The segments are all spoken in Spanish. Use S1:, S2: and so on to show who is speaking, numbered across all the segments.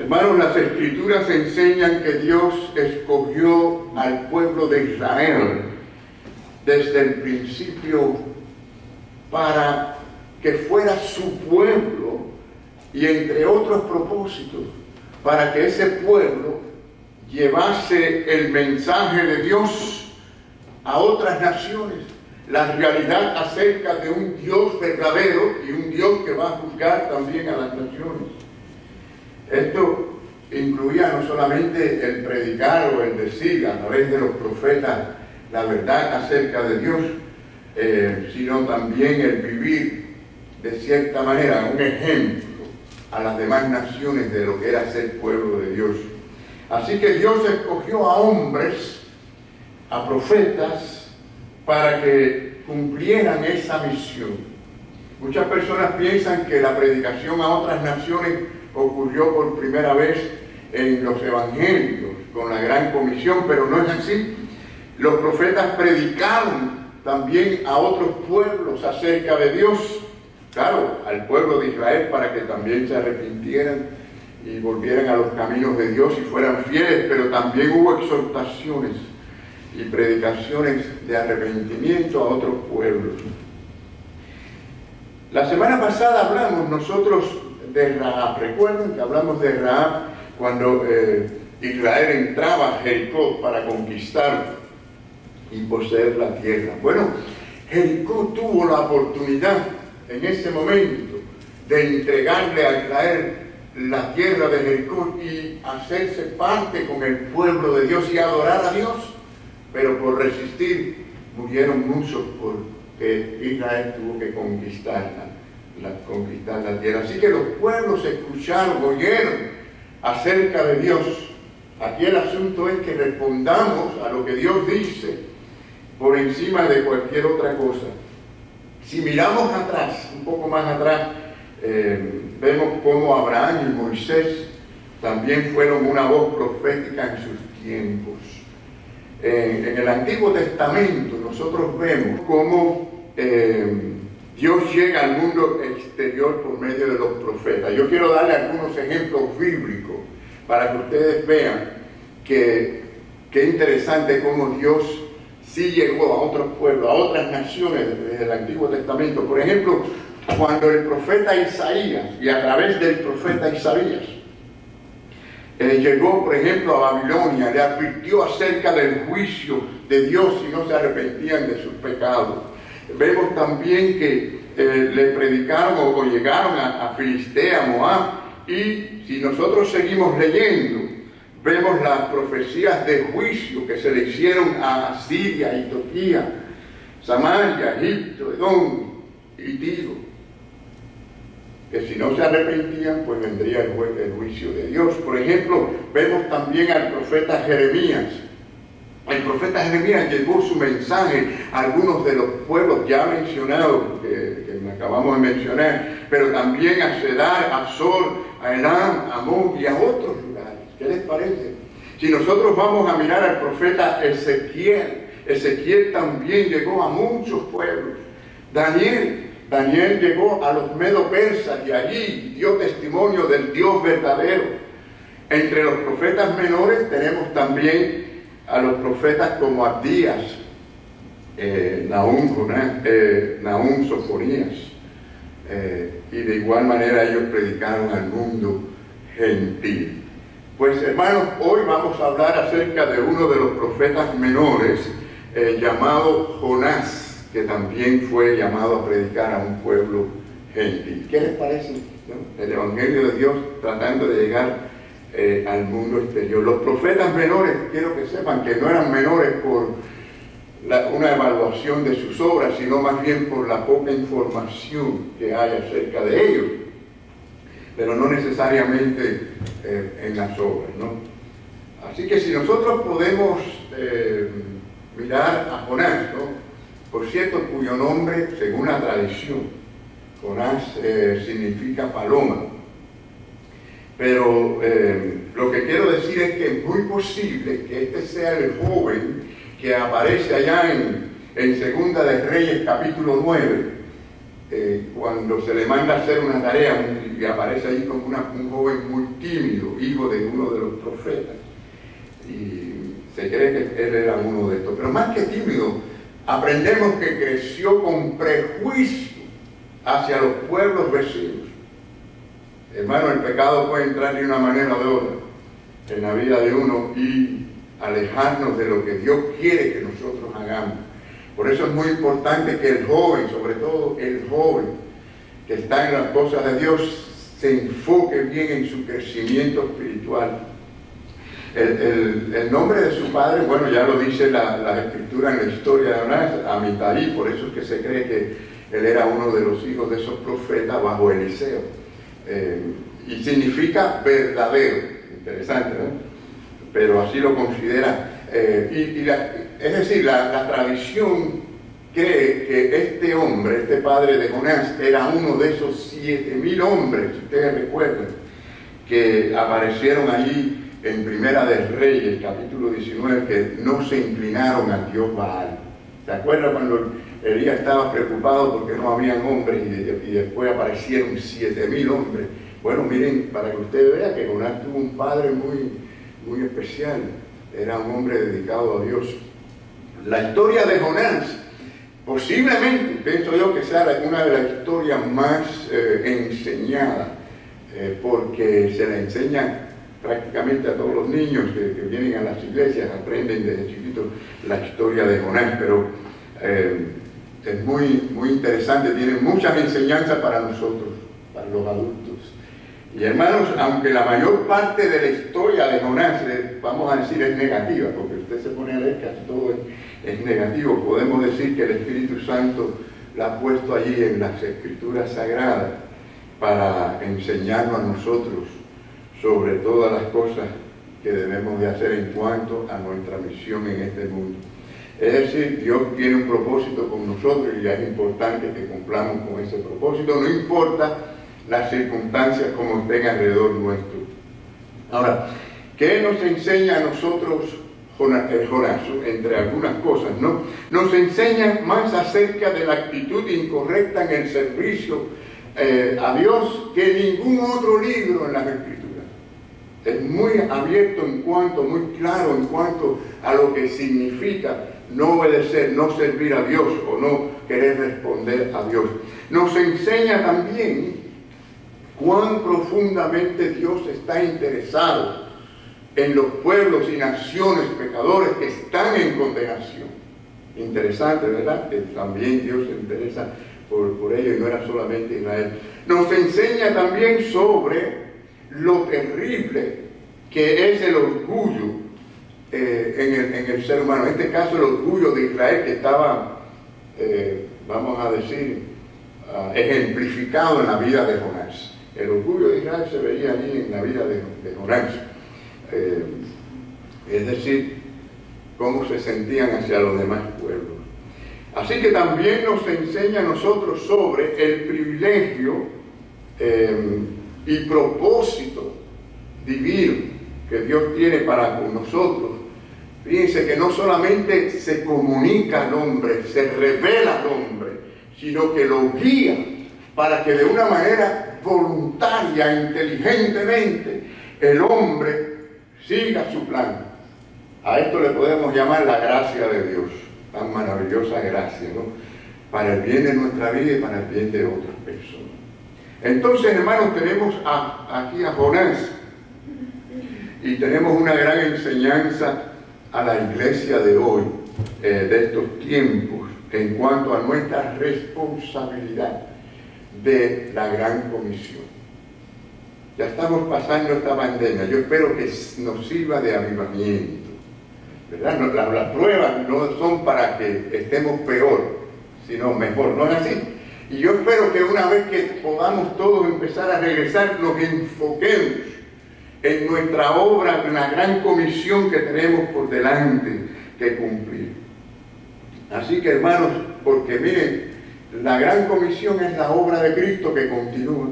S1: Hermanos, las Escrituras enseñan que Dios escogió al pueblo de Israel desde el principio para que fuera su pueblo y entre otros propósitos, para que ese pueblo llevase el mensaje de Dios a otras naciones, la realidad acerca de un Dios verdadero y un Dios que va a juzgar también a las naciones. Esto incluía no solamente el predicar o el decir a través de los profetas la verdad acerca de Dios, sino también el vivir de cierta manera un ejemplo a las demás naciones de lo que era ser pueblo de Dios. Así que Dios escogió a hombres, a profetas, para que cumplieran esa misión. Muchas personas piensan que la predicación a otras naciones ocurrió por primera vez en los evangelios, con la gran comisión, pero no es así. Los profetas predicaron también a otros pueblos acerca de Dios, claro, al pueblo de Israel, para que también se arrepintieran y volvieran a los caminos de Dios y fueran fieles, pero también hubo exhortaciones y predicaciones de arrepentimiento a otros pueblos. La semana pasada hablamos nosotros de Rahab. Recuerden que hablamos de Rahab cuando Israel entraba a Jericó para conquistar y poseer la tierra. Bueno, Jericó tuvo la oportunidad en ese momento de entregarle a Israel la tierra de Jericó y hacerse parte con el pueblo de Dios y adorar a Dios, pero por resistir murieron muchos porque Israel tuvo que conquistar la tierra. Así que los pueblos escucharon, oyeron acerca de Dios. Aquí el asunto es que respondamos a lo que Dios dice por encima de cualquier otra cosa. Si miramos atrás, un poco más atrás, vemos cómo Abraham y Moisés también fueron una voz profética en sus tiempos. En el Antiguo Testamento nosotros vemos cómo Dios llega al mundo exterior por medio de los profetas. Yo quiero darle algunos ejemplos bíblicos para que ustedes vean que interesante cómo Dios sí llegó a otros pueblos, a otras naciones desde el Antiguo Testamento. Por ejemplo, cuando el profeta Isaías, y a través del profeta Isaías, llegó, por ejemplo, a Babilonia, le advirtió acerca del juicio de Dios si no se arrepentían de sus pecados. Vemos también que le predicaron o llegaron a Filistea, Moab, y si nosotros seguimos leyendo, vemos las profecías de juicio que se le hicieron a Siria, Etiopía, Samaria, Egipto, Edom y Tiro, que si no se arrepentían, pues vendría el juicio de Dios. Por ejemplo, vemos también al profeta Jeremías. El profeta Jeremías llevó su mensaje a algunos de los pueblos ya mencionados, que acabamos de mencionar, pero también a Cedar, a Azor, a Elam, a Amón y a otros lugares. ¿Qué les parece? Si nosotros vamos a mirar al profeta Ezequiel, Ezequiel también llegó a muchos pueblos. Daniel llegó a los medo-persas y allí dio testimonio del Dios verdadero. Entre los profetas menores tenemos también a los profetas como Abdías, Nahum, Sofonías, y de igual manera ellos predicaron al mundo gentil. Pues hermanos, hoy vamos a hablar acerca de uno de los profetas menores llamado Jonás, que también fue llamado a predicar a un pueblo gentil. ¿Qué les parece? ¿No? El Evangelio de Dios tratando de llegar al mundo exterior. Los profetas menores, quiero que sepan que no eran menores por una evaluación de sus obras, sino más bien por la poca información que hay acerca de ellos, pero no necesariamente en las obras, ¿no? Así que si nosotros podemos mirar a Jonás, ¿no? Por cierto, cuyo nombre, según la tradición, Jonás significa paloma. Pero lo que quiero decir es que es muy posible que este sea el joven que aparece allá en Segunda de Reyes, capítulo 9, cuando se le manda a hacer una tarea y aparece ahí como un joven muy tímido, hijo de uno de los profetas. Y se cree que él era uno de estos. Pero más que tímido, aprendemos que creció con prejuicio hacia los pueblos vecinos. Hermano, el pecado puede entrar de una manera o de otra en la vida de uno y alejarnos de lo que Dios quiere que nosotros hagamos. Por eso es muy importante que el joven, sobre todo el joven que está en las cosas de Dios, se enfoque bien en su crecimiento espiritual. El nombre de su padre, bueno, ya lo dice la escritura en la historia de Jonás, Amitai, por eso es que se cree que él era uno de los hijos de esos profetas bajo Eliseo. Y significa verdadero, interesante, ¿no? Pero así lo considera. Es decir, la tradición cree que este hombre, este padre de Jonás, era uno de esos 7,000 hombres, si ustedes recuerdan, que aparecieron allí en Primera de Reyes, capítulo 19, que no se inclinaron a Dios Baal. ¿Se acuerdan cuando Elías estaba preocupado porque no habían hombres y después aparecieron 7,000 hombres? Bueno, miren, para que usted vea que Jonás tuvo un padre muy especial. Era un hombre dedicado a Dios. La historia de Jonás, posiblemente, pienso yo que sea una de las historias más enseñadas, porque se la enseña prácticamente a todos los niños que vienen a las iglesias, aprenden desde chiquitos la historia de Jonás, pero es muy interesante, tiene muchas enseñanzas para nosotros, para los adultos. Y hermanos, aunque la mayor parte de la historia de Jonás, vamos a decir, es negativa, porque usted se pone a leer, casi todo es negativo, podemos decir que el Espíritu Santo la ha puesto allí en las Escrituras Sagradas para enseñarnos a nosotros sobre todas las cosas que debemos de hacer en cuanto a nuestra misión en este mundo. Es decir, Dios tiene un propósito con nosotros y es importante que cumplamos con ese propósito, no importa las circunstancias como estén alrededor nuestro. Ahora, ¿qué nos enseña a nosotros Jonás? Entre algunas cosas, ¿no? Nos enseña más acerca de la actitud incorrecta en el servicio a Dios que ningún otro libro en las Escrituras. Es muy abierto muy claro en cuanto a lo que significa no obedecer, no servir a Dios o no querer responder a Dios. Nos enseña también cuán profundamente Dios está interesado en los pueblos y naciones pecadores que están en condenación. Interesante, ¿verdad? Que también Dios se interesa por ello y no era solamente Israel. Nos enseña también sobre lo terrible que es el orgullo en el ser humano. En este caso el orgullo de Israel que estaba, vamos a decir, ejemplificado en la vida de Jonás. El orgullo de Israel se veía allí en la vida de Jonás. Es decir, cómo se sentían hacia los demás pueblos. Así que también nos enseña a nosotros sobre el privilegio y propósito divino que Dios tiene para con nosotros. Fíjense que no solamente se comunica al hombre, se revela al hombre, sino que lo guía para que de una manera voluntaria, inteligentemente, el hombre siga su plan. A esto le podemos llamar la gracia de Dios, tan maravillosa gracia, ¿no? Para el bien de nuestra vida y para el bien de otras personas. Entonces, hermanos, tenemos aquí a Jonás y tenemos una gran enseñanza a la iglesia de hoy, de estos tiempos, en cuanto a nuestra responsabilidad de la gran comisión. Ya estamos pasando esta pandemia, yo espero que nos sirva de avivamiento, ¿verdad? Las pruebas no son para que estemos peor, sino mejor, ¿no es así? Y yo espero que una vez que podamos todos empezar a regresar, nos enfoquemos en nuestra obra, en la gran comisión que tenemos por delante que cumplir. Así que, hermanos, porque miren, la gran comisión es la obra de Cristo que continúa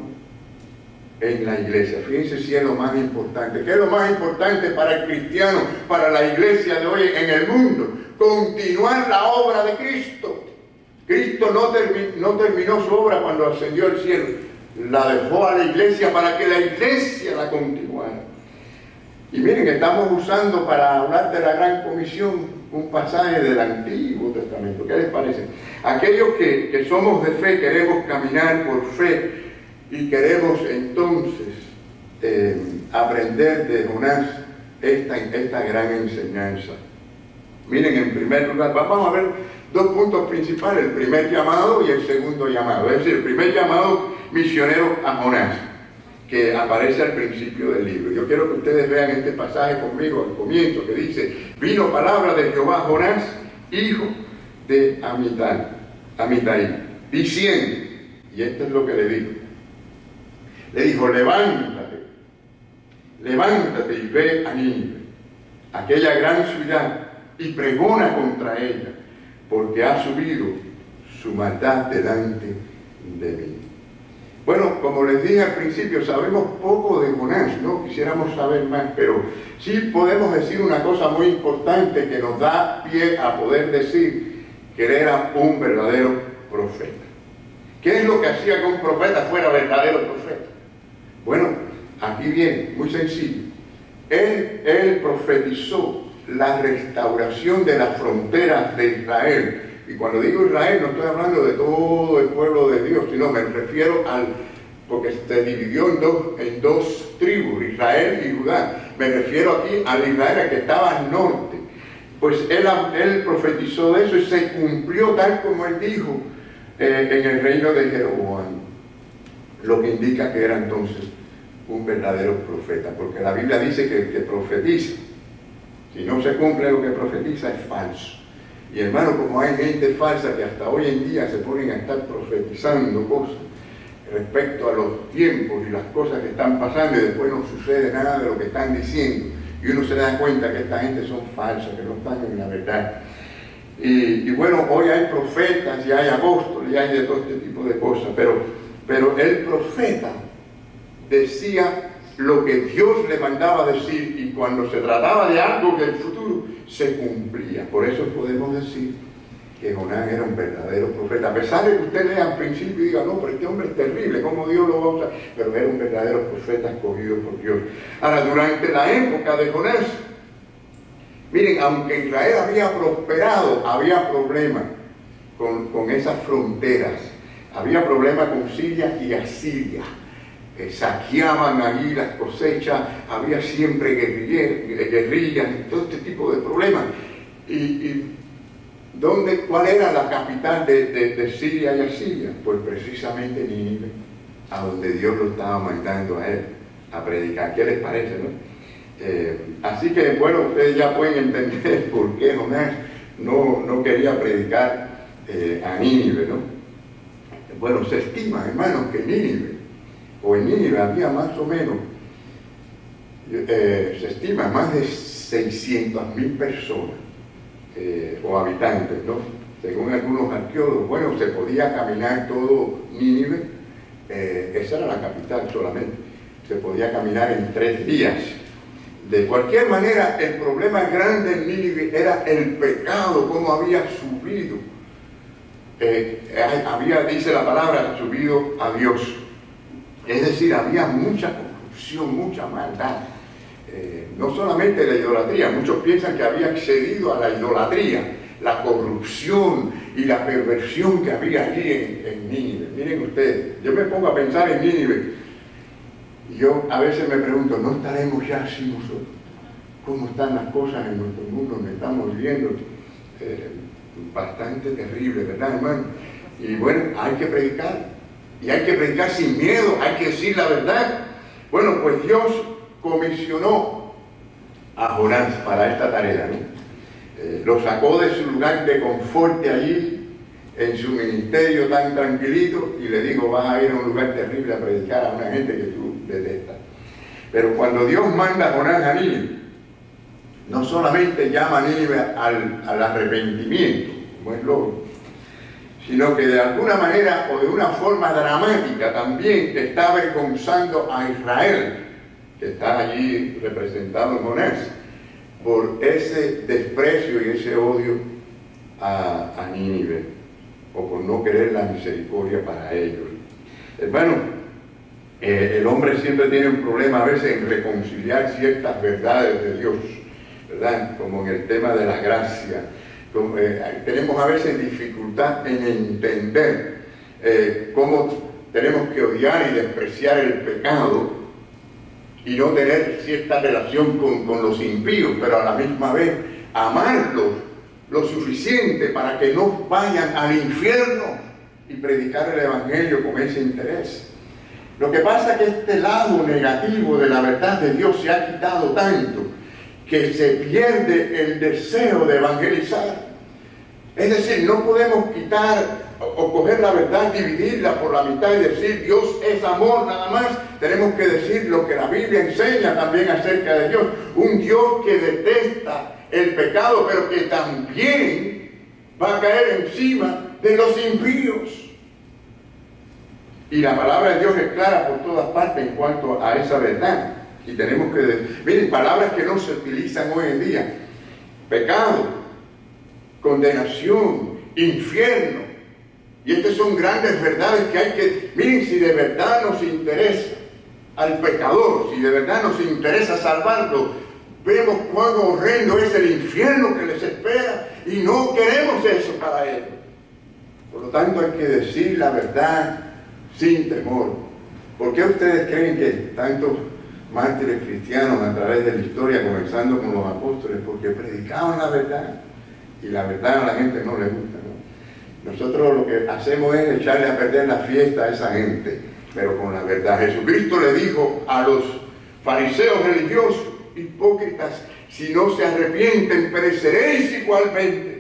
S1: en la iglesia. Fíjense si es lo más importante. ¿Qué es lo más importante para el cristiano, para la iglesia de hoy en el mundo? Continuar la obra de Cristo. Cristo no terminó su obra cuando ascendió al cielo, la dejó a la iglesia para que la iglesia la continuara. Y miren, estamos usando para hablar de la Gran Comisión un pasaje del Antiguo Testamento. ¿Qué les parece? Aquellos que somos de fe, queremos caminar por fe y queremos entonces aprender de Jonás esta gran enseñanza. Miren, en primer lugar, vamos a ver dos puntos principales, el primer llamado y el segundo llamado. Es decir, el primer llamado misionero a Jonás, que aparece al principio del libro. Yo quiero que ustedes vean este pasaje conmigo al comienzo, que dice: vino palabra de Jehová a Jonás, hijo de Amitai, diciendo, y esto es lo que le dijo. Le dijo: levántate y ve a Nínive, aquella gran ciudad, y pregona contra ella, porque ha subido su maldad delante de mí. Bueno, como les dije al principio, sabemos poco de Jonás, ¿no? Quisiéramos saber más, pero sí podemos decir una cosa muy importante que nos da pie a poder decir que él era un verdadero profeta. ¿Qué es lo que hacía que un profeta fuera verdadero profeta? Bueno, aquí viene, muy sencillo. Él profetizó la restauración de las fronteras de Israel. Y cuando digo Israel, no estoy hablando de todo el pueblo de Dios, sino me refiero porque se dividió en dos tribus, Israel y Judá. Me refiero aquí al Israel que estaba al norte. Pues él profetizó de eso y se cumplió tal como él dijo en el reino de Jeroboam. Lo que indica que era entonces un verdadero profeta, porque la Biblia dice que el que profetiza, si no se cumple lo que profetiza, es falso. Y hermano, como hay gente falsa que hasta hoy en día se ponen a estar profetizando cosas respecto a los tiempos y las cosas que están pasando, y después no sucede nada de lo que están diciendo, y uno se da cuenta que esta gente son falsas, que no están en la verdad. Y bueno, hoy hay profetas y hay apóstoles y hay de todo este tipo de cosas, pero el profeta decía lo que Dios le mandaba decir, y cuando se trataba de algo del futuro, se cumplía. Por eso podemos decir que Jonás era un verdadero profeta. A pesar de que usted lea al principio y diga: no, pero este hombre es terrible, ¿cómo Dios lo va a usar? Pero era un verdadero profeta escogido por Dios. Ahora, durante la época de Jonás, miren, aunque Israel había prosperado, había problemas con esas fronteras. Había problemas con Siria y Asiria. Saqueaban allí las cosechas, había siempre guerrillas, todo este tipo de problemas. ¿Cuál era la capital de Siria y Asiria? Pues precisamente Nínive, a donde Dios lo estaba mandando a él a predicar. ¿Qué les parece, no? Así que, bueno, ustedes ya pueden entender por qué Jonás no quería predicar a Nínive, ¿no? Bueno, se estima, hermanos, que en Nínive había más o menos, se estima, más de 600.000 personas o habitantes, ¿no? Según algunos arqueólogos. Bueno, se podía caminar todo Nínive, esa era la capital solamente, se podía caminar en 3 días. De cualquier manera, el problema grande en Nínive era el pecado, cómo había subido. Dice la palabra, subido a Dios. Es decir, había mucha corrupción, mucha maldad. No solamente la idolatría, muchos piensan que había accedido a la idolatría, la corrupción y la perversión que había allí en Nínive. Miren ustedes, yo me pongo a pensar en Nínive y yo a veces me pregunto: ¿no estaremos ya así nosotros? ¿Cómo están las cosas en nuestro mundo donde estamos viviendo? Bastante terrible, ¿verdad, hermano? Y bueno, hay que predicar. Y hay que predicar sin miedo, hay que decir la verdad. Bueno, pues Dios comisionó a Jonás para esta tarea, ¿no? Lo sacó de su lugar de confort allí, en su ministerio tan tranquilito, y le dijo: vas a ir a un lugar terrible a predicar a una gente que tú detestas. Pero cuando Dios manda a Jonás a Nínive, no solamente llama a Nínive al arrepentimiento, como es lógico, sino que de alguna manera o de una forma dramática también está avergonzando a Israel, que está allí representado en Jonás, por ese desprecio y ese odio a Nínive o por no querer la misericordia para ellos. Hermano, el hombre siempre tiene un problema a veces en reconciliar ciertas verdades de Dios, ¿verdad? Como en el tema de la gracia. Tenemos a veces dificultad en entender cómo tenemos que odiar y despreciar el pecado y no tener cierta relación con los impíos, pero a la misma vez amarlos lo suficiente para que no vayan al infierno y predicar el Evangelio con ese interés. Lo que pasa es que este lado negativo de la verdad de Dios se ha quitado tanto que se pierde el deseo de evangelizar. Es decir, no podemos quitar o coger la verdad, dividirla por la mitad y decir Dios es amor nada más. Tenemos que decir lo que la Biblia enseña también acerca de Dios. Un Dios que detesta el pecado, pero que también va a caer encima de los impíos. Y la palabra de Dios es clara por todas partes en cuanto a esa verdad. Y tenemos que decir, miren, palabras que no se utilizan hoy en día: pecado, condenación, infierno. Y estas son grandes verdades que hay que... Miren, si de verdad nos interesa al pecador, si de verdad nos interesa salvarlo, vemos cuán horrendo es el infierno que les espera y no queremos eso para ellos. Por lo tanto, hay que decir la verdad sin temor. ¿Por qué ustedes creen que tantos mártires cristianos a través de la historia, comenzando con los apóstoles, porque predicaban la verdad? Y la verdad a la gente no le gusta, ¿no? Nosotros lo que hacemos es echarle a perder la fiesta a esa gente, pero con la verdad. Jesucristo le dijo a los fariseos religiosos, hipócritas, si no se arrepienten, pereceréis igualmente.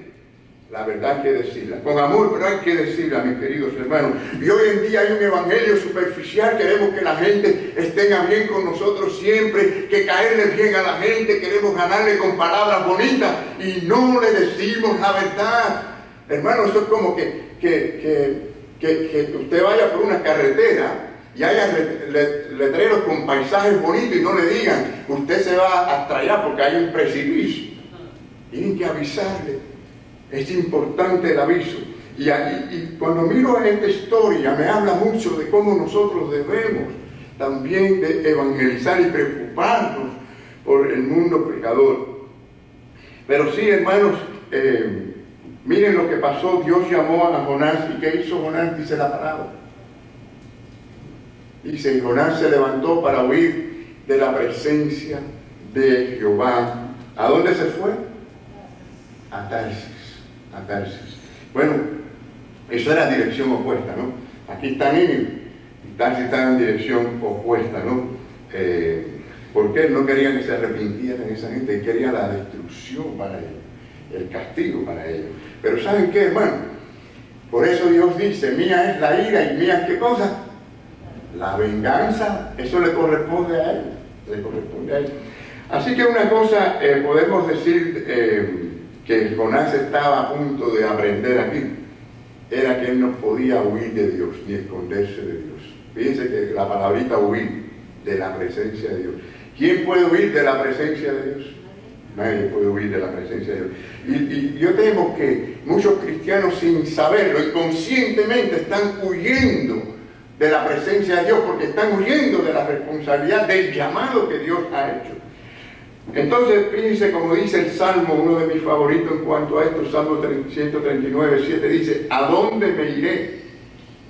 S1: La verdad hay que decirla, con amor, pero hay que decirla, mis queridos hermanos. Y hoy en día hay un evangelio superficial, queremos que la gente esté bien con nosotros siempre, que caerle bien a la gente, queremos ganarle con palabras bonitas y no le decimos la verdad. Hermano, eso es como que usted vaya por una carretera y haya letreros con paisajes bonitos y no le digan, usted se va hasta allá porque hay un precipicio. Tienen que avisarle. Es importante el aviso. Y cuando miro esta historia me habla mucho de cómo nosotros debemos también de evangelizar y preocuparnos por el mundo pecador. Pero sí, hermanos, miren lo que pasó. Dios llamó a Jonás. ¿Y qué hizo Jonás? Dice la palabra. Dice, Jonás se levantó para huir de la presencia de Jehová. ¿A dónde se fue? A Tarsis. A Tarsis. Bueno, eso era dirección opuesta, ¿no? Aquí está Nínive y Tarsis está en dirección opuesta, ¿no? Porque él no quería que se arrepintieran esa gente, él quería la destrucción para ellos, el castigo para ellos. Pero ¿saben qué, hermano? Por eso Dios dice, mía es la ira y mía es ¿qué cosa? La venganza. Eso le corresponde a él, le corresponde a él. Así que una cosa podemos decir que Jonás estaba a punto de aprender aquí, era que él no podía huir de Dios, ni esconderse de Dios. Fíjense que la palabrita huir, de la presencia de Dios. ¿Quién puede huir de la presencia de Dios? Nadie puede huir de la presencia de Dios. Y yo temo que muchos cristianos sin saberlo, inconscientemente están huyendo de la presencia de Dios, porque están huyendo de la responsabilidad del llamado que Dios ha hecho. Entonces, fíjense como dice el Salmo, uno de mis favoritos en cuanto a esto, Salmo 139, 7, dice, ¿a dónde me iré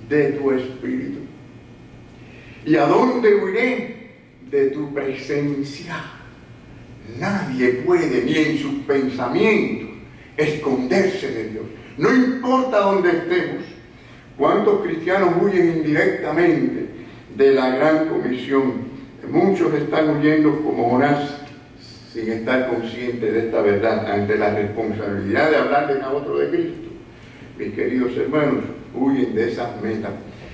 S1: de tu espíritu? ¿Y a dónde huiré de tu presencia? Nadie puede, ni en sus pensamientos, esconderse de Dios. No importa dónde estemos. ¿Cuántos cristianos huyen indirectamente de la gran comisión? Muchos están huyendo como Jonás, sin estar conscientes de esta verdad, ante la responsabilidad de hablarles a otro de Cristo. Mis queridos hermanos, huyen de esas metas.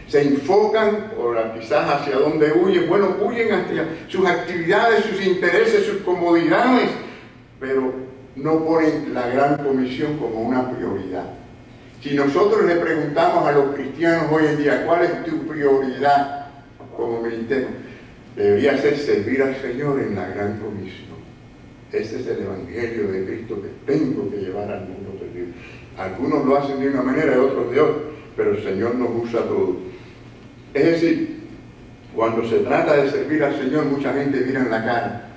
S1: Se enfocan, o quizás hacia dónde huyen. Bueno, huyen hacia sus actividades, sus intereses, sus comodidades, pero no ponen la gran comisión como una prioridad. Si nosotros le preguntamos a los cristianos hoy en día, ¿cuál es tu prioridad como ministerio? Debería ser servir al Señor en la gran comisión. Ese es el evangelio de Cristo que tengo que llevar al mundo perdido. Algunos lo hacen de una manera y otros de otra, pero el Señor nos usa a todos. Es decir, cuando se trata de servir al Señor, mucha gente mira en la cara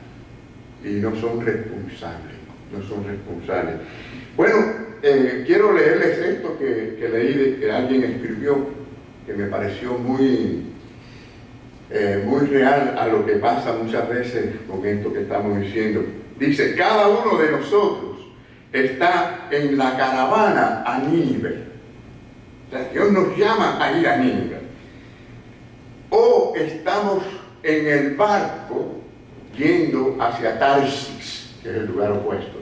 S1: y no son responsables, no son responsables. Bueno, quiero leerles esto que leí, que alguien escribió, que me pareció muy real a lo que pasa muchas veces con esto que estamos diciendo. Dice, cada uno de nosotros está en la caravana a Nínive. O sea, Dios nos llama a ir a Nínive. O estamos en el barco yendo hacia Tarsis, que es el lugar opuesto.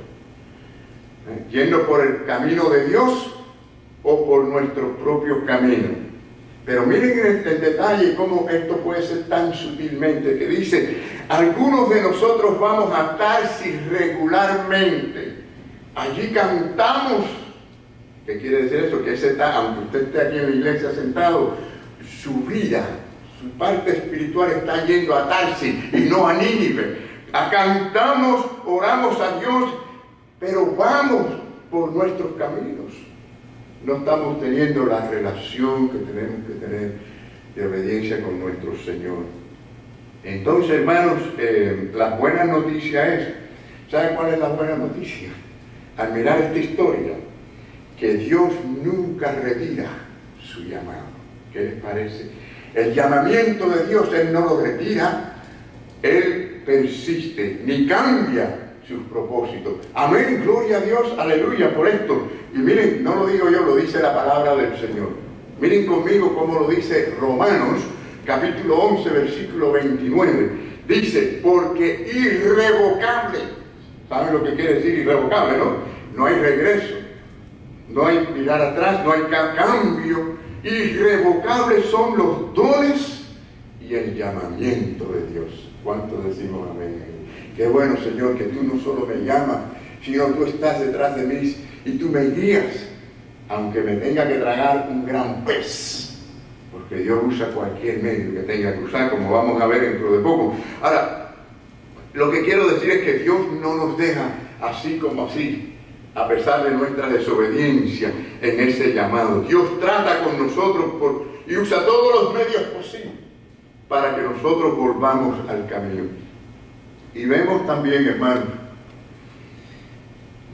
S1: Yendo por el camino de Dios o por nuestro propio camino. Pero miren el detalle cómo esto puede ser tan sutilmente, que dice, algunos de nosotros vamos a Tarsis regularmente. Allí cantamos. ¿Qué quiere decir eso? Que ese está, aunque usted esté aquí en la iglesia sentado, su vida, su parte espiritual está yendo a Tarsis y no a Nínive. Cantamos, oramos a Dios, pero vamos por nuestros caminos. No estamos teniendo la relación que tenemos que tener de obediencia con nuestro Señor. Entonces, hermanos, la buena noticia es, ¿saben cuál es la buena noticia? Al mirar esta historia, que Dios nunca retira su llamado. ¿Qué les parece? El llamamiento de Dios, Él no lo retira, Él persiste, ni cambia sus propósitos. Amén, gloria a Dios, aleluya por esto. Y miren, no lo digo yo, lo dice la palabra del Señor. Miren conmigo cómo lo dice Romanos, capítulo 11, versículo 29. Dice, porque irrevocable, ¿saben lo que quiere decir irrevocable, no? No hay regreso, no hay mirar atrás, no hay cambio. Irrevocables son los dones y el llamamiento de Dios. ¿Cuántos decimos amén? Qué bueno, Señor, que tú no solo me llamas, sino tú estás detrás de mí y tú me guías, aunque me tenga que tragar un gran pez, porque Dios usa cualquier medio que tenga que usar, como vamos a ver dentro de poco. Ahora, lo que quiero decir es que Dios no nos deja así como así, a pesar de nuestra desobediencia en ese llamado. Dios trata con nosotros y usa todos los medios posibles para que nosotros volvamos al camino. Y vemos también, hermanos,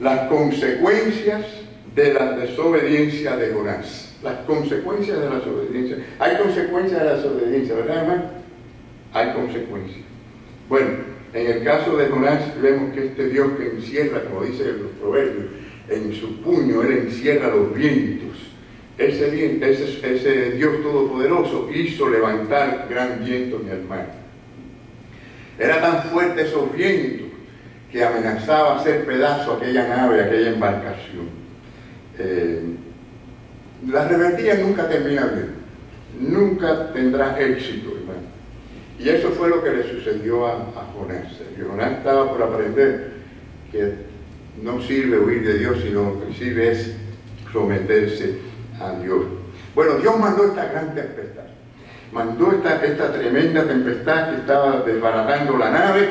S1: las consecuencias de la desobediencia de Jonás. Las consecuencias de la desobediencia. Hay consecuencias de la desobediencia, ¿verdad, hermano? Hay consecuencias. Bueno, en el caso de Jonás vemos que este Dios que encierra, como dice los proverbios, en su puño Él encierra los vientos. Ese Dios todopoderoso hizo levantar gran viento en el mar. Era tan fuerte esos vientos que amenazaba hacer pedazo aquella nave, aquella embarcación. La rebeldía nunca termina bien, nunca tendrá éxito, hermano. Y eso fue lo que le sucedió a Jonás. Jonás estaba por aprender que no sirve huir de Dios, sino que sirve es someterse a Dios. Bueno, Dios mandó esta gran tempestad. Mandó esta tremenda tempestad que estaba desbaratando la nave,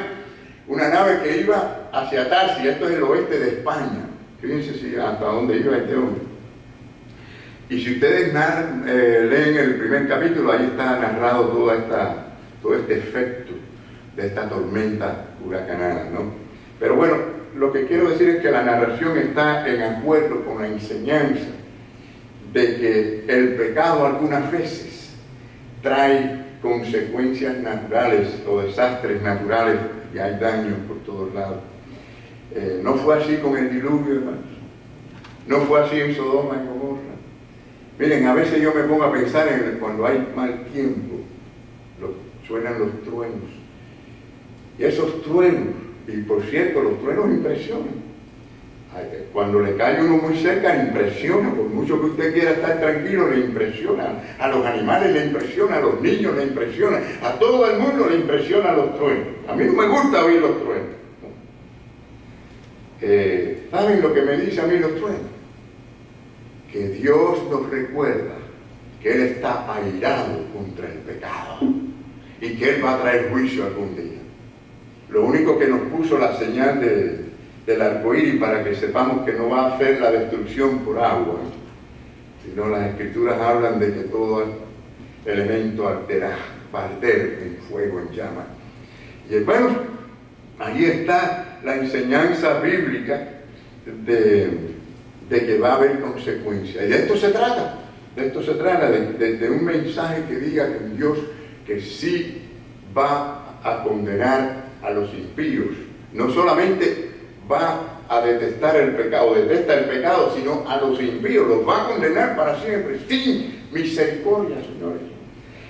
S1: una nave que iba hacia Tarsis, esto es el oeste de España. Fíjense hasta dónde iba este hombre. Y si ustedes leen el primer capítulo, ahí está narrado todo este efecto de esta tormenta huracanada, ¿no? Pero bueno, lo que quiero decir es que la narración está en acuerdo con la enseñanza de que el pecado algunas veces trae consecuencias naturales o desastres naturales y hay daños por todos lados. No fue así con el diluvio, hermanos. No fue así en Sodoma y Gomorra. Miren, a veces yo me pongo a pensar en cuando hay mal tiempo, suenan los truenos. Y esos truenos, y por cierto, los truenos impresionan. Cuando le cae uno muy cerca, le impresiona. Por mucho que usted quiera estar tranquilo, le impresiona. A los animales le impresiona, a los niños le impresiona, a todo el mundo le impresiona los truenos. A mí no me gusta oír los truenos. ¿Saben lo que me dice a mí los truenos? Que Dios nos recuerda que Él está airado contra el pecado y que Él va a traer juicio algún día. Lo único que nos puso la señal del arco iris para que sepamos que no va a ser la destrucción por agua, sino las Escrituras hablan de que todo elemento alterado va a arder en fuego, en llama. Y hermanos, allí está la enseñanza bíblica de que va a haber consecuencias. Y de esto se trata, de un mensaje que diga que Dios que sí va a condenar a los impíos. No solamente va a detestar el pecado, detesta el pecado, sino a los impíos, los va a condenar para siempre, sin misericordia, señores.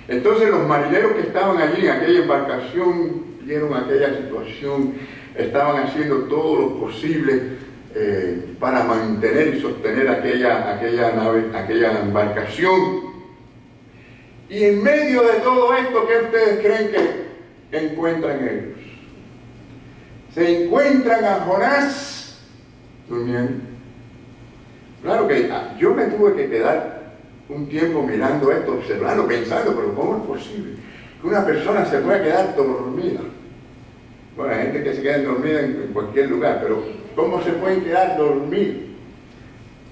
S1: Entonces los marineros que estaban allí en aquella embarcación, vieron aquella situación, estaban haciendo todo lo posible para mantener y sostener aquella nave, aquella embarcación. Y en medio de todo esto, ¿qué ustedes creen que encuentran ellos? Se encuentran a Jonás durmiendo. Claro que yo me tuve que quedar un tiempo mirando esto, observando, pensando, pero ¿cómo es posible que una persona se pueda quedar dormida? Bueno, hay gente que se queda dormida en cualquier lugar, pero ¿cómo se pueden quedar dormidos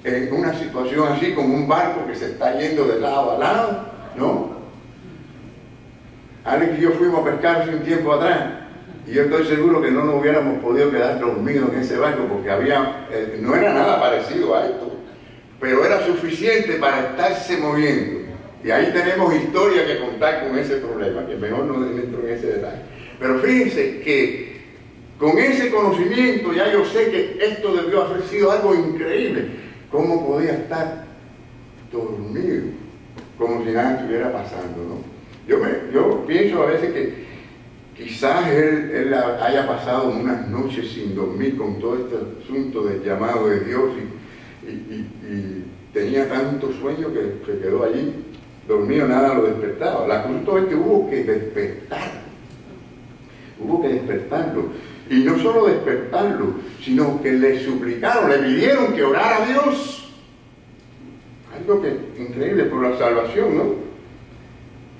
S1: en una situación así, como un barco que se está yendo de lado a lado? ¿No? Alex y yo fuimos a pescar hace un tiempo atrás, y yo estoy seguro que no nos hubiéramos podido quedar dormidos en ese barco, porque no era nada parecido a esto, pero era suficiente para estarse moviendo. Y ahí tenemos historia que contar con ese problema, que mejor no entro en ese detalle. Pero fíjense que con ese conocimiento ya yo sé que esto debió haber sido algo increíble. ¿Cómo podía estar dormido? Como si nada estuviera pasando, ¿no? Yo pienso a veces que quizás él haya pasado unas noches sin dormir con todo este asunto del llamado de Dios y tenía tanto sueño que se quedó allí dormido, nada lo despertaba. El asunto es que hubo que despertarlo. Y no solo despertarlo, sino que le suplicaron, le pidieron que orara a Dios. Algo que increíble por la salvación, ¿no?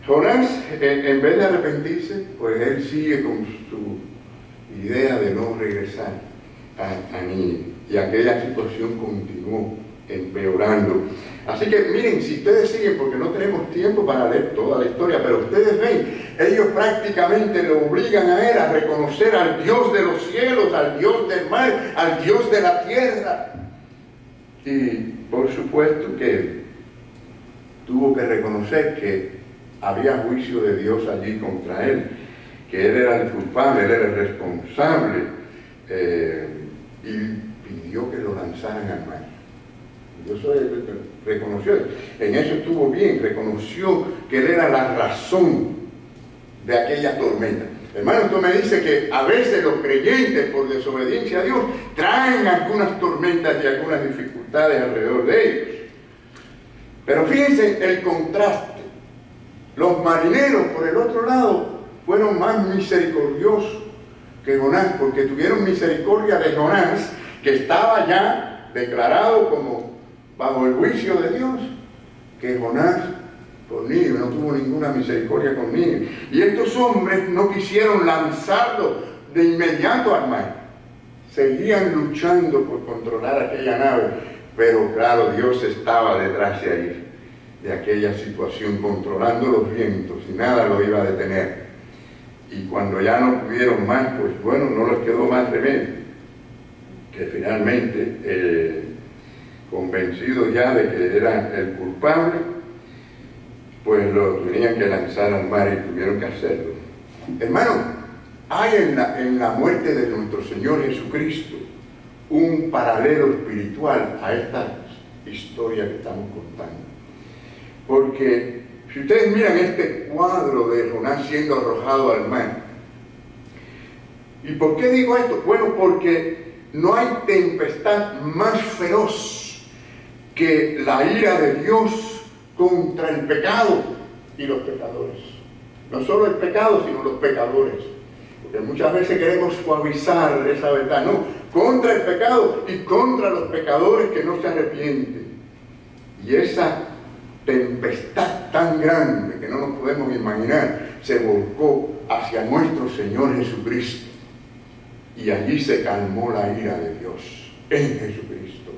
S1: Jonás, en vez de arrepentirse, pues él sigue con su idea de no regresar a Nínive. Y aquella situación continuó empeorando. Así que miren, si ustedes siguen, porque no tenemos tiempo para leer toda la historia, pero ustedes ven, ellos prácticamente le obligan a él a reconocer al Dios de los cielos, al Dios del mar, al Dios de la tierra. Y por supuesto que tuvo que reconocer que había juicio de Dios allí contra él, que él era el culpable, él era el responsable, y pidió que lo lanzaran al mar. Dios reconoció, en eso estuvo bien, reconoció que él era la razón de aquella tormenta. Hermano, esto me dice que a veces los creyentes, por desobediencia a Dios, traen algunas tormentas y algunas dificultades alrededor de ellos. Pero fíjense el contraste. Los marineros, por el otro lado, fueron más misericordiosos que Jonás, porque tuvieron misericordia de Jonás, que estaba ya declarado como bajo el juicio de Dios, que Jonás con Nínive no tuvo ninguna misericordia con Nínive. Y estos hombres no quisieron lanzarlo de inmediato al mar. Seguían luchando por controlar aquella nave, pero claro, Dios estaba detrás de ahí, de aquella situación, controlando los vientos, y nada lo iba a detener. Y cuando ya no pudieron más, pues bueno, no les quedó más remedio que finalmente, convencidos ya de que era el culpable, pues lo tenían que lanzar al mar y tuvieron que hacerlo. Hermano, hay en la muerte de nuestro Señor Jesucristo un paralelo espiritual a esta historia que estamos contando. Porque si ustedes miran este cuadro de Jonás siendo arrojado al mar, ¿y por qué digo esto? Bueno, porque no hay tempestad más feroz que la ira de Dios contra el pecado y los pecadores. No solo el pecado, sino los pecadores. Porque muchas veces queremos suavizar esa verdad, ¿no? Contra el pecado y contra los pecadores que no se arrepienten. Y esa tempestad tan grande que no nos podemos imaginar se volcó hacia nuestro Señor Jesucristo. y allí se calmó la ira de Dios en Jesucristo.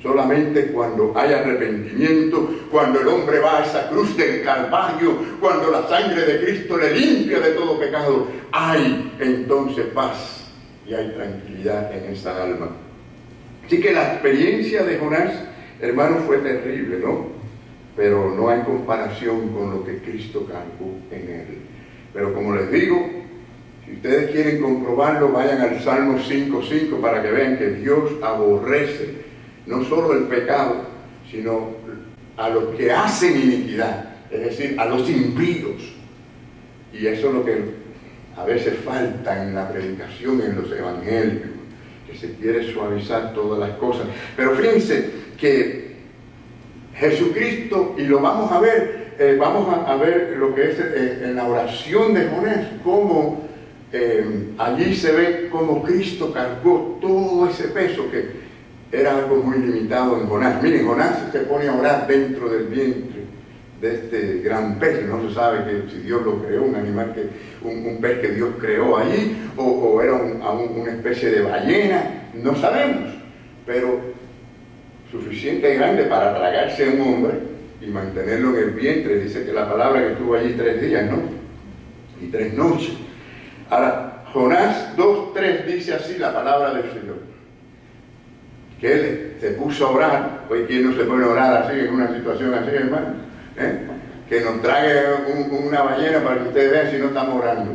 S1: Solamente cuando hay arrepentimiento, cuando el hombre va a esa cruz del Calvario, cuando la sangre de Cristo le limpia de todo pecado, hay entonces paz y hay tranquilidad en esa alma. Así que la experiencia de Jonás, hermanos, fue terrible, ¿no? Pero no hay comparación con lo que Cristo cargó en él. Pero como les digo, si ustedes quieren comprobarlo, vayan al Salmo 5:5 para que vean que Dios aborrece no solo el pecado, sino a los que hacen iniquidad, es decir, a los impíos. Y eso es lo que a veces falta en la predicación, en los evangelios, que se quiere suavizar todas las cosas. Pero fíjense que Jesucristo, y lo vamos a ver, lo que es en la oración de Jonás, cómo allí se ve cómo Cristo cargó todo ese peso que era algo muy limitado en Jonás. Miren, Jonás se pone a orar dentro del vientre de este gran pez. No se sabe que si Dios lo creó, un animal un pez que Dios creó allí, o era una especie de ballena, no sabemos, pero suficiente grande para tragarse a un hombre y mantenerlo en el vientre. Dice que la palabra que estuvo allí 3 días, ¿no? Y 3 noches. Ahora, Jonás 2:3 dice así la palabra del Señor, que él se puso a orar. Hoy, ¿quién no se pone a orar así en una situación así, hermano? Que nos trague una ballena para que ustedes vean si no estamos orando.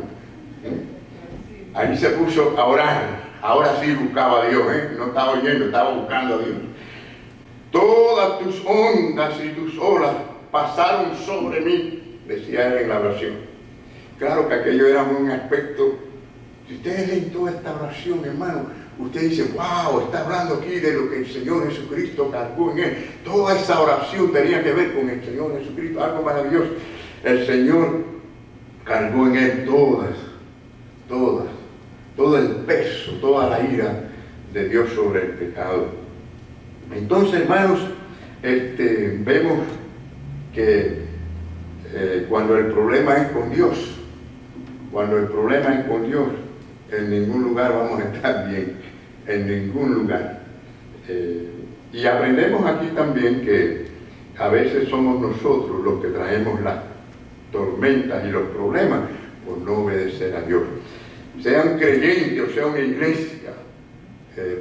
S1: Allí se puso a orar. Ahora sí buscaba a Dios, no estaba oyendo, estaba buscando a Dios. Todas tus ondas y tus olas pasaron sobre mí, decía él en la oración. Claro que aquello era un aspecto. Si ustedes leen toda esta oración, hermano, usted dice, wow, está hablando aquí de lo que el Señor Jesucristo cargó en él. Toda esa oración tenía que ver con el Señor Jesucristo, algo maravilloso. El Señor cargó en él todo el peso, toda la ira de Dios sobre el pecado. Entonces, hermanos, vemos que cuando el problema es con Dios, en ningún lugar vamos a estar bien, en ningún lugar. Y aprendemos aquí también que a veces somos nosotros los que traemos las tormentas y los problemas por no obedecer a Dios. Sea un creyente o sea una iglesia,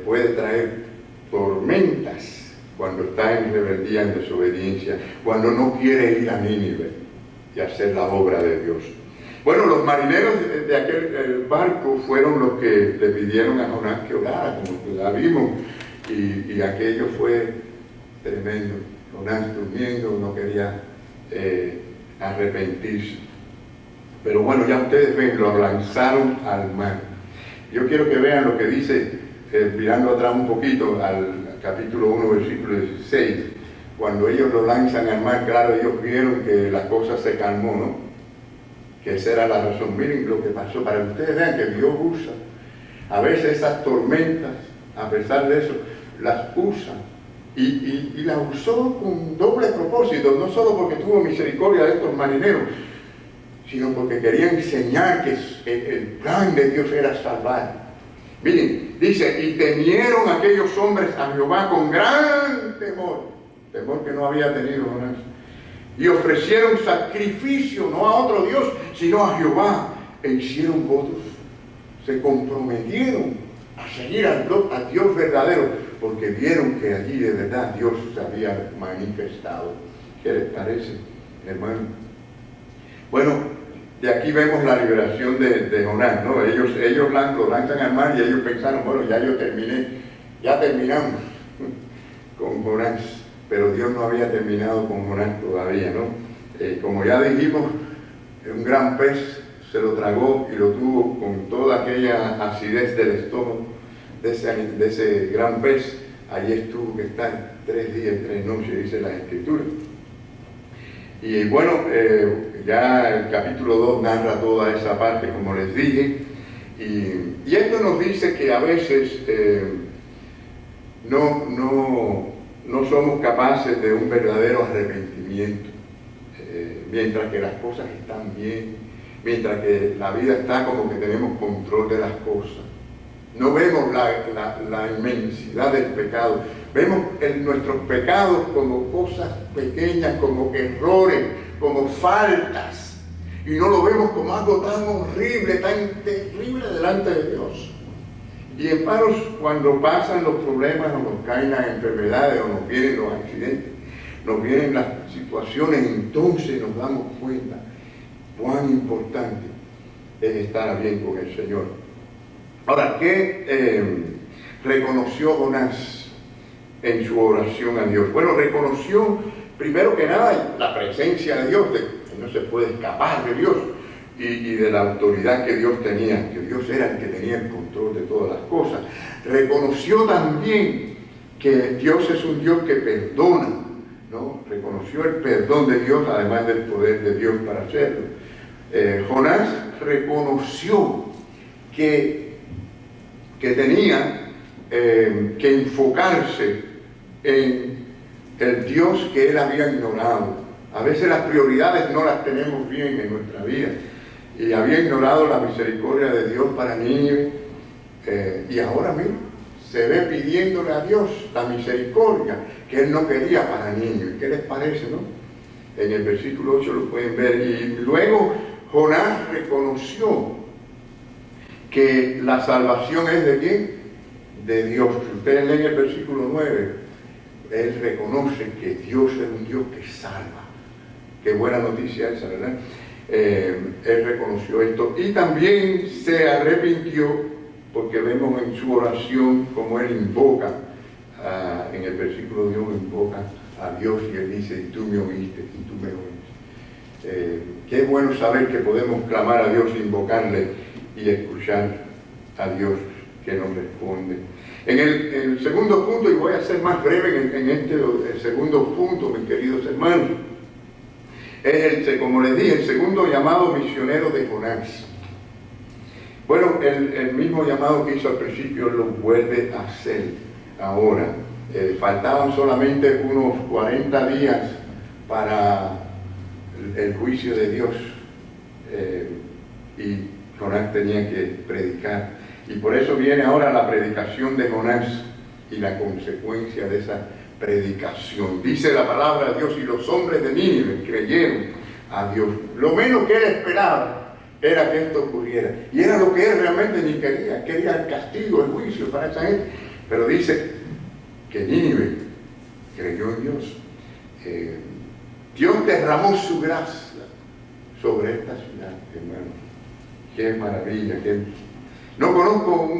S1: puede traer tormentas cuando está en rebeldía, en desobediencia, cuando no quiere ir a Nínive y hacer la obra de Dios. Bueno, los marineros de aquel barco fueron los que le pidieron a Jonás que orara, como ya vimos, y aquello fue tremendo. Jonás durmiendo, no quería arrepentirse. Pero bueno, ya ustedes ven, lo lanzaron al mar. Yo quiero que vean lo que dice, mirando atrás un poquito, al capítulo 1, versículo 16. Cuando ellos lo lanzan al mar, claro, ellos vieron que la cosa se calmó, ¿no? Que esa era la razón. Miren lo que pasó, para que ustedes vean que Dios usa a veces esas tormentas, a pesar de eso, las usa y las usó con doble propósito, no solo porque tuvo misericordia de estos marineros, sino porque quería enseñar que el plan de Dios era salvar. Miren, dice, y temieron aquellos hombres a Jehová con gran temor que no había tenido Jonás. Y ofrecieron sacrificio, no a otro Dios, sino a Jehová, e hicieron votos. Se comprometieron a seguir a Dios verdadero, porque vieron que allí de verdad Dios se había manifestado. ¿Qué les parece, hermano? Bueno, de aquí vemos la liberación de Jonás, ¿no? Ellos lo lanzan al mar y ellos pensaron, bueno, ya terminamos con Jonás. Pero Dios no había terminado con Jonás todavía, ¿no? Como ya dijimos, un gran pez se lo tragó y lo tuvo con toda aquella acidez del estómago de ese gran pez. Allí estuvo que estar 3 días, 3 noches, dice la Escritura. Y bueno, ya el capítulo 2 narra toda esa parte, como les dije. Y esto nos dice que a veces no somos capaces de un verdadero arrepentimiento, mientras que las cosas están bien, mientras que la vida está como que tenemos control de las cosas. No vemos la inmensidad del pecado. Vemos nuestros pecados como cosas pequeñas, como errores, como faltas. Y no lo vemos como algo tan horrible, tan terrible delante de Dios. Y hermanos, cuando pasan los problemas o nos caen las enfermedades o nos vienen los accidentes, nos vienen las situaciones, entonces nos damos cuenta cuán importante es estar bien con el Señor. Ahora, ¿qué reconoció Jonás en su oración a Dios? Bueno, reconoció primero que nada la presencia de Dios, que no se puede escapar de Dios y de la autoridad que Dios tenía, que Dios era el que tenía el control de todas las cosas. Reconoció también que Dios es un Dios que perdona, ¿no? Reconoció el perdón de Dios, además del poder de Dios para hacerlo. Jonás reconoció que tenía que enfocarse en el Dios que él había ignorado. A veces las prioridades no las tenemos bien en nuestra vida. Y había ignorado la misericordia de Dios para Nínive. Y ahora mismo se ve pidiéndole a Dios la misericordia que él no quería para Nínive. ¿Qué les parece, no? En el versículo 8 lo pueden ver. Y luego Jonás reconoció que la salvación es ¿de quién? De Dios. Si ustedes leen el versículo 9, él reconoce que Dios es un Dios que salva. Qué buena noticia esa, ¿verdad? Él reconoció esto y también se arrepintió, porque vemos en su oración como él invoca, en el versículo 1 invoca a Dios y él dice, y tú me oíste, y tú me oíste. Qué bueno saber que podemos clamar a Dios, invocarle y escuchar a Dios que nos responde. En el segundo punto, y voy a ser más breve en el segundo punto, mis queridos hermanos, es como les dije, el segundo llamado misionero de Jonás. Bueno, el mismo llamado que hizo al principio lo vuelve a hacer ahora. Faltaban solamente unos 40 días para el juicio de Dios y Jonás tenía que predicar. Y por eso viene ahora la predicación de Jonás y la consecuencia de esa predicación. Dice la palabra de Dios, y los hombres de Nínive creyeron a Dios. Lo menos que él esperaba era que esto ocurriera. Y era lo que él realmente ni quería. Quería el castigo, el juicio para esa gente. Pero dice que Nínive creyó en Dios. Dios derramó su gracia sobre esta ciudad, hermano. Qué maravilla. No conozco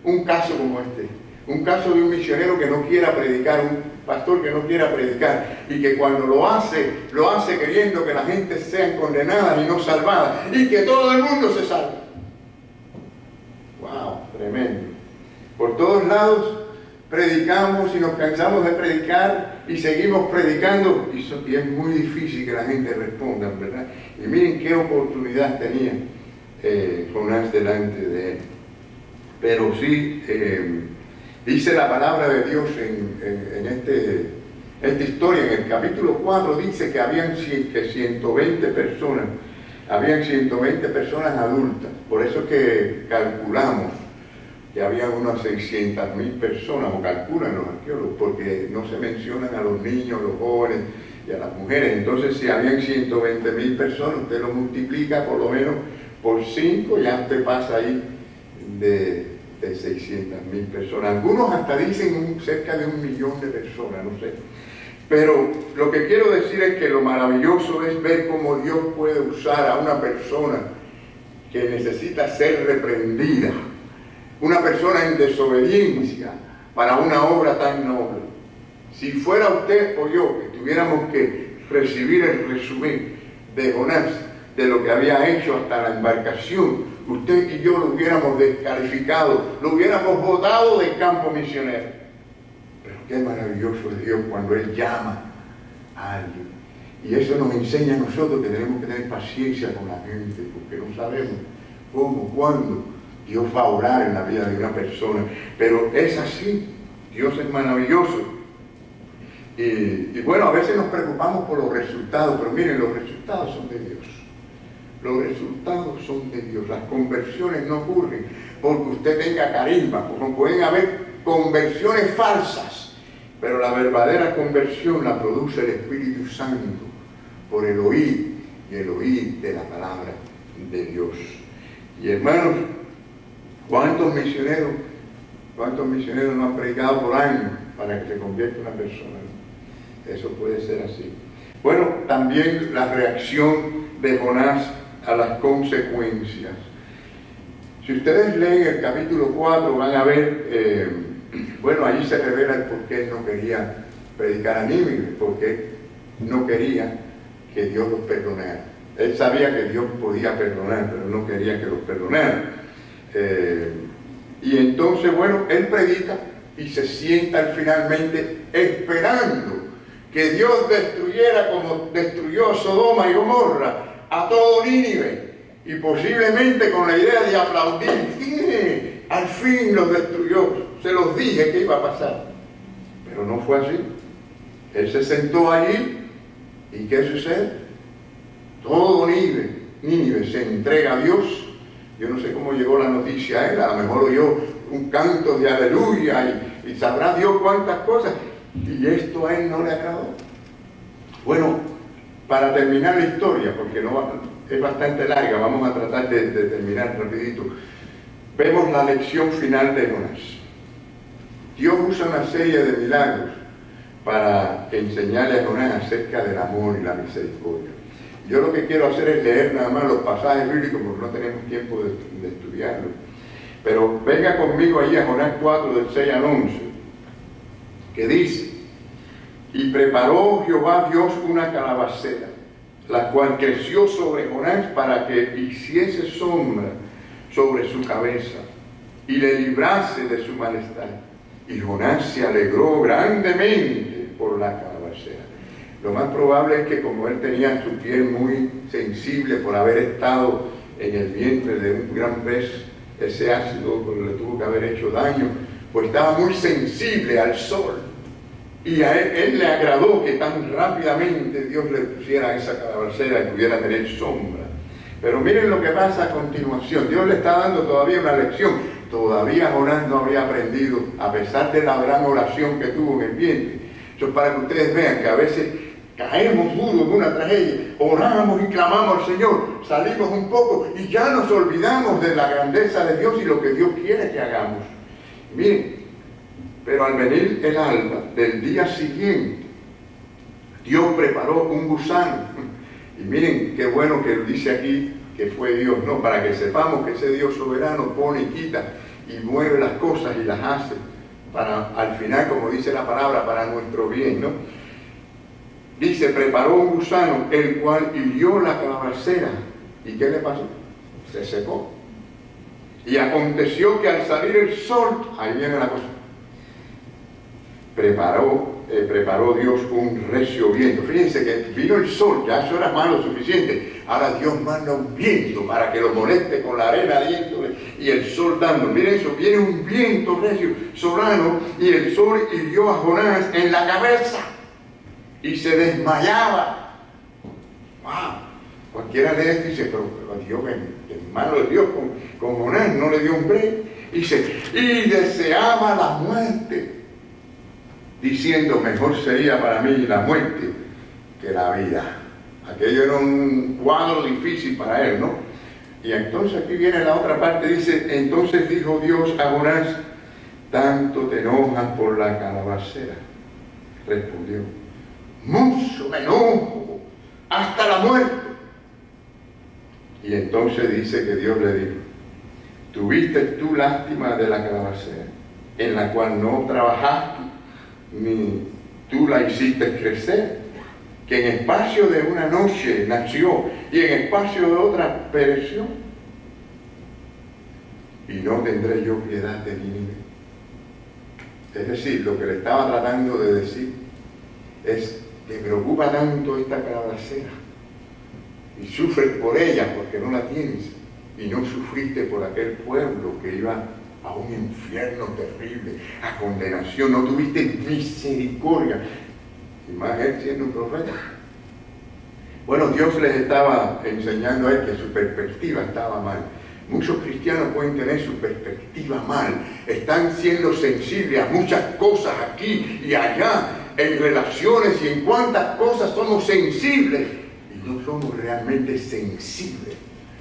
S1: un caso como este. Un caso de un misionero que no quiera predicar, un pastor que no quiera predicar, y que cuando lo hace queriendo que la gente sea condenada y no salvada, y que todo el mundo se salve. ¡Wow! Tremendo. Por todos lados predicamos y nos cansamos de predicar y seguimos predicando, y es muy difícil que la gente responda, ¿verdad? Y miren qué oportunidad tenía Jonás delante de él. Pero sí, dice la palabra de Dios en esta historia, en el capítulo 4, dice que habían 120 personas, habían 120 personas adultas. Por eso que calculamos que había unas 600,000 personas, o calculan los arqueólogos, porque no se mencionan a los niños, los jóvenes y a las mujeres. Entonces, si habían 120,000 personas, usted lo multiplica por lo menos por 5, ya usted pasa ahí de 600,000 personas. Algunos hasta dicen cerca de 1,000,000 de personas, no sé. Pero lo que quiero decir es que lo maravilloso es ver cómo Dios puede usar a una persona que necesita ser reprendida, una persona en desobediencia, para una obra tan noble. Si fuera usted o yo que tuviéramos que recibir el resumen de Jonás, de lo que había hecho hasta la embarcación, usted y yo lo hubiéramos descalificado, lo hubiéramos botado del campo misionero. Pero qué maravilloso es Dios cuando Él llama a alguien. Y eso nos enseña a nosotros que tenemos que tener paciencia con la gente, porque no sabemos cómo, cuándo Dios va a obrar en la vida de una persona. Pero es así, Dios es maravilloso. Y bueno, a veces nos preocupamos por los resultados, pero miren, los resultados son de Dios. Los resultados son de Dios. Las conversiones no ocurren porque usted tenga carisma, porque pueden haber conversiones falsas, pero la verdadera conversión la produce el Espíritu Santo por el oír y el oír de la palabra de Dios. Y hermanos, ¿cuántos misioneros no han predicado por años para que se convierta una persona? Eso puede ser así. Bueno, también la reacción de Jonás a las consecuencias. Si ustedes leen el capítulo 4 van a ver, bueno, allí se revela el por qué él no quería predicar a Nínive, porque no quería que Dios los perdonara. Él sabía que Dios podía perdonar, pero no quería que los perdonara. Y entonces, bueno, él predica y se sienta finalmente esperando que Dios destruyera como destruyó Sodoma y Gomorra a todo Nínive, y posiblemente con la idea de aplaudir. ¡Sí! Al fin los destruyó, se los dije que iba a pasar. Pero no fue así. Él se sentó allí y ¿qué sucede? Todo Nínive se entrega a Dios. Yo no sé cómo llegó la noticia a él, a lo mejor oyó un canto de aleluya y sabrá Dios cuántas cosas. Y esto a él no le agradó. Bueno, para terminar la historia, porque es bastante larga, vamos a tratar de terminar rapidito. Vemos la lección final de Jonás. Dios usa una serie de milagros para enseñarle a Jonás acerca del amor y la misericordia. Yo lo que quiero hacer es leer nada más los pasajes bíblicos porque no tenemos tiempo de estudiarlos. Pero venga conmigo allí a Jonás 4, del 6 al 11, que dice: y preparó Jehová Dios una calabacera, la cual creció sobre Jonás para que hiciese sombra sobre su cabeza y le librase de su malestar. Y Jonás se alegró grandemente por la calabacera. Lo más probable es que como él tenía su piel muy sensible por haber estado en el vientre de un gran pez, ese ácido le tuvo que haber hecho daño, pues estaba muy sensible al sol. Y a él le agradó que tan rápidamente Dios le pusiera esa calabacera y pudiera tener sombra. Pero miren lo que pasa a continuación. Dios le está dando todavía una lección. Todavía Jonás no había aprendido, a pesar de la gran oración que tuvo en el vientre. Eso es para que ustedes vean que a veces caemos duro en una tragedia, oramos y clamamos al Señor, salimos un poco y ya nos olvidamos de la grandeza de Dios y lo que Dios quiere que hagamos. Miren, pero al venir el alba del día siguiente, Dios preparó un gusano. Y miren qué bueno que dice aquí que fue Dios, ¿no? Para que sepamos que ese Dios soberano pone y quita y mueve las cosas y las hace para, al final, como dice la palabra, para nuestro bien, ¿no? Dice, preparó un gusano, el cual hirió la calabacera. ¿Y qué le pasó? Se secó. Y aconteció que al salir el sol, ahí viene la cosa, preparó Dios un recio viento. Fíjense que vino el sol, ya eso era malo suficiente. Ahora Dios manda un viento para que lo moleste con la arena diéndole y el sol dando. Miren eso, viene un viento recio, solano, y el sol hirió a Jonás en la cabeza y se desmayaba. ¡Wow! Cualquiera lee esto y dice, pero Dios, el malo de Dios con Jonás no le dio un break. Y deseaba la muerte, diciendo, mejor sería para mí la muerte que la vida. Aquello era un cuadro difícil para él, ¿no? Y entonces aquí viene la otra parte, dice, entonces dijo Dios a Jonás, tanto te enojas por la calabacera. Respondió, mucho me enojo, hasta la muerte. Y entonces dice que Dios le dijo, tuviste tú lástima de la calabacera, en la cual no trabajaste, ni tú la hiciste crecer, que en espacio de una noche nació y en espacio de otra pereció. Y no tendré yo piedad de Nínive. Es decir, lo que le estaba tratando de decir es, te preocupa tanto esta calabacera y sufres por ella porque no la tienes y no sufriste por aquel pueblo que iba a un infierno terrible, a condenación, no tuviste misericordia, y más él siendo un profeta. Bueno, Dios les estaba enseñando a él que su perspectiva estaba mal. Muchos cristianos pueden tener su perspectiva mal, están siendo sensibles a muchas cosas aquí y allá, en relaciones y en cuántas cosas somos sensibles y no somos realmente sensibles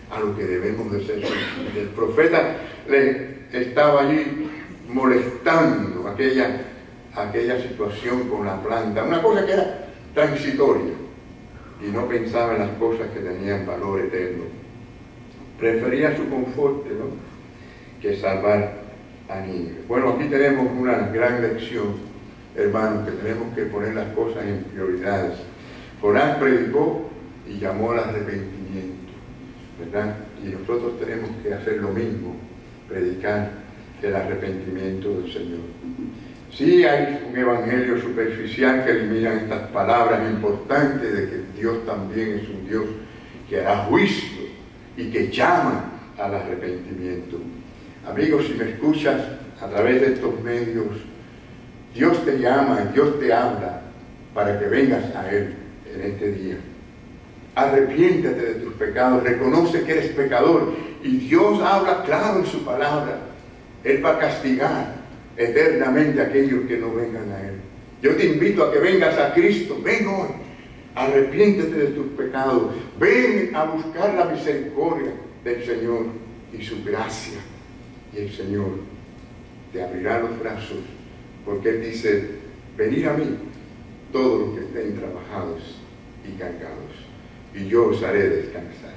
S1: a lo que debemos de ser sensibles. El profeta le estaba allí molestando aquella situación con la planta, una cosa que era transitoria, y no pensaba en las cosas que tenían valor eterno. Prefería su confort, ¿no?, que salvar a Nínive. Bueno, aquí tenemos una gran lección, hermanos, que tenemos que poner las cosas en prioridades. Jonás predicó y llamó al arrepentimiento, ¿verdad? Y nosotros tenemos que hacer lo mismo, predicar el arrepentimiento del Señor. Sí hay un evangelio superficial que elimina estas palabras importantes de que Dios también es un Dios que hará juicio y que llama al arrepentimiento. Amigos, si me escuchas a través de estos medios, Dios te llama, Dios te habla para que vengas a Él en este día. Arrepiéntete de tus pecados, reconoce que eres pecador y Dios habla claro en su palabra. Él va a castigar eternamente a aquellos que no vengan a Él. Yo te invito a que vengas a Cristo. Ven hoy, arrepiéntete de tus pecados, ven a buscar la misericordia del Señor y su gracia, y el Señor te abrirá los brazos, porque Él dice: venid a mí todos los que estén trabajados y cargados, y yo os haré descansar.